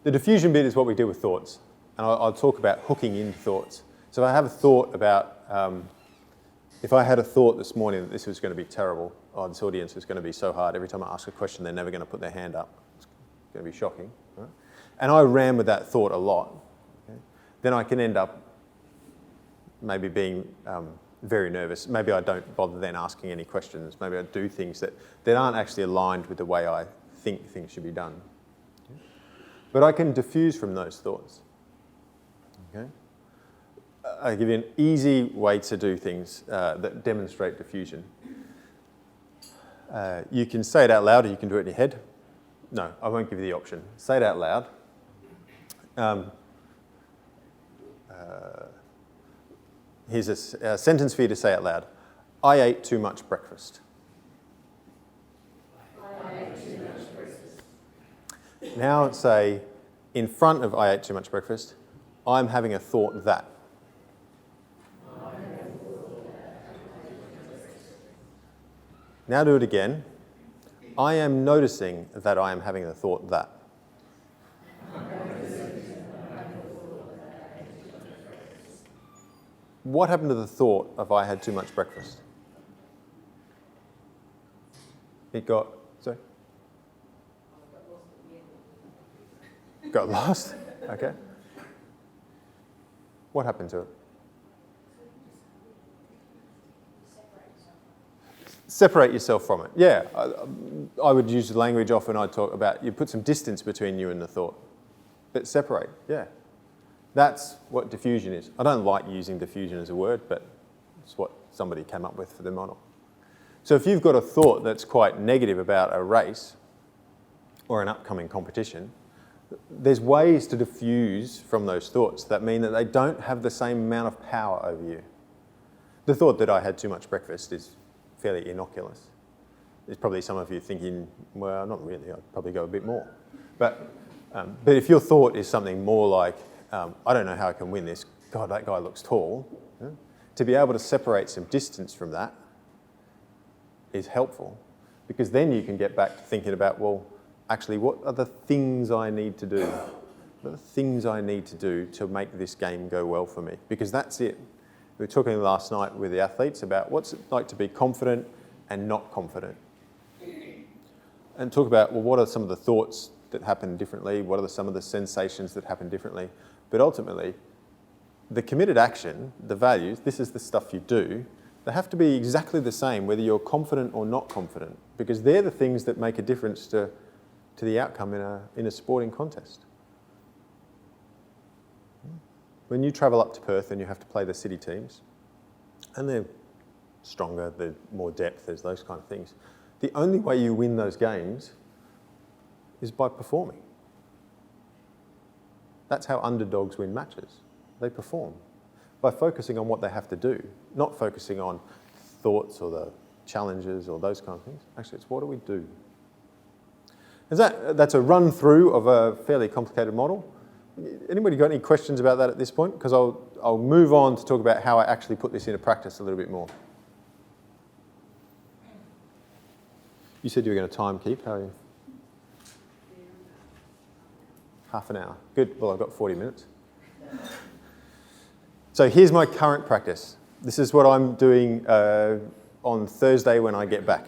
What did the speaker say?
The diffusion bit is what we do with thoughts. And I'll talk about hooking in thoughts. So if I have a thought about, if I had a thought this morning that this was going to be terrible, oh, this audience is going to be so hard, every time I ask a question, they're never going to put their hand up. It's going to be shocking. Right? And I ran with that thought a lot. Okay? Then I can end up maybe being very nervous. Maybe I don't bother then asking any questions. Maybe I do things that aren't actually aligned with the way I think things should be done. Okay? But I can diffuse from those thoughts. Okay? I'll give you an easy way to do things that demonstrate diffusion. You can say it out loud or you can do it in your head. No, I won't give you the option. Say it out loud. Here's a sentence for you to say out loud. I ate too much breakfast. I ate too much breakfast. Now say, in front of I ate too much breakfast, I'm having a thought that. Now do it again. I am noticing that I am having a thought that. What happened to the thought of I had too much breakfast? It got, sorry? Got lost? Okay. What happened to it? Separate yourself from it. Yeah, I would use the language often I'd talk about, you put some distance between you and the thought. But separate, yeah. That's what diffusion is. I don't like using diffusion as a word, but it's what somebody came up with for the model. So if you've got a thought that's quite negative about a race or an upcoming competition, there's ways to diffuse from those thoughts that mean that they don't have the same amount of power over you. The thought that I had too much breakfast is fairly innocuous. There's probably some of you thinking, well, not really, I'd probably go a bit more. But if your thought is something more like, I don't know how I can win this, God, that guy looks tall, to be able to separate some distance from that is helpful, because then you can get back to thinking about, well, actually, what are the things I need to do? What are the things I need to do to make this game go well for me? Because that's it. We were talking last night with the athletes about what's it like to be confident and not confident. And talk about, well, what are some of the thoughts that happen differently? What are some of the sensations that happen differently? But ultimately, the committed action, the values, this is the stuff you do, they have to be exactly the same whether you're confident or not confident, because they're the things that make a difference to the outcome in a sporting contest. When you travel up to Perth and you have to play the city teams, and they're stronger, there's more depth, there's those kind of things, the only way you win those games is by performing. That's how underdogs win matches. They perform by focusing on what they have to do, not focusing on thoughts or the challenges or those kind of things. Actually, it's what do we do? That's a run through of a fairly complicated model. Anybody got any questions about that at this point? Because I'll move on to talk about how I actually put this into practice a little bit more. You said you were going to time keep. How are you? Half an hour. Good. Well, I've got 40 minutes. So here's my current practice. This is what I'm doing on Thursday when I get back.